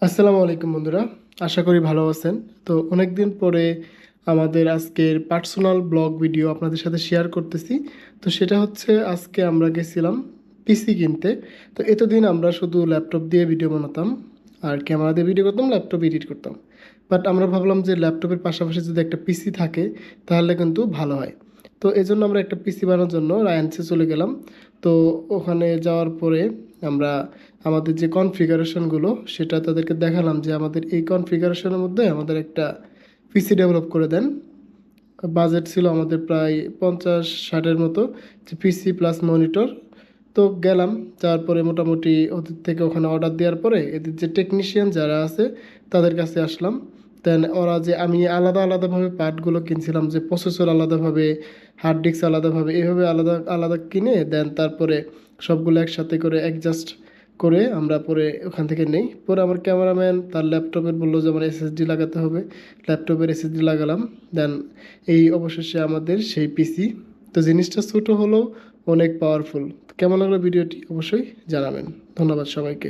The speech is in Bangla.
আসসালামু আলাইকুম বন্ধুরা, আশা করি ভালো আছেন। তো অনেক দিন পরে আমাদের আজকের পার্সোনাল ব্লগ ভিডিও আপনাদের সাথে শেয়ার করতেছি। তো সেটা হচ্ছে, আজকে আমরা গেছিলাম পিসি কিনতে। তো এতদিন আমরা শুধু ল্যাপটপ দিয়ে ভিডিও বানাতাম আর ক্যামেরা দিয়ে ভিডিও করতাম, ল্যাপটপ এডিট করতাম। বাট আমরা ভাবলাম যে ল্যাপটপের পাশাপাশি যদি একটা পিসি থাকে তাহলে কিন্তু ভালো হয়। তো এই জন্য আমরা একটা পিসি বানানোর জন্য রায়ান্সে চলে গেলাম। তো ওখানে যাওয়ার পরে আমরা আমাদের যে কনফিগারেশনগুলো সেটা তাদেরকে দেখালাম যে আমাদের এই কনফিগারেশনের মধ্যে আমাদের একটা পিসি ডেভেলপ করে দেন। বাজেট ছিল আমাদের প্রায় 50-60-এর মতো, যে পিসি প্লাস মনিটর। তো গেলাম, তারপরে মোটামুটি ওদের থেকে ওখানে অর্ডার দেওয়ার পরে এদের যে টেকনিশিয়ান যারা আছে তাদের কাছে আসলাম। দেন ওরা যে আমি আলাদা আলাদাভাবে পার্টগুলো কিনছিলাম, যে প্রসেসর আলাদাভাবে, হার্ড ডিস্ক আলাদাভাবে, এভাবে আলাদা আলাদা কিনে দেন তারপরে সবগুলো একসাথে করে অ্যাডজাস্ট করে আমরা পরে ওখান থেকে নেই। পরে আমার ক্যামেরাম্যান তার ল্যাপটপের বললো যে আমার এসএসডি লাগাতে হবে, ল্যাপটপের এসএসডি লাগালাম। দেন এই অবশেষে আমাদের সেই পিসি। তো জিনিসটা ছোটো হলেও অনেক পাওয়ারফুল। কেমন লাগলো ভিডিওটি অবশ্যই জানাবেন। ধন্যবাদ সবাইকে।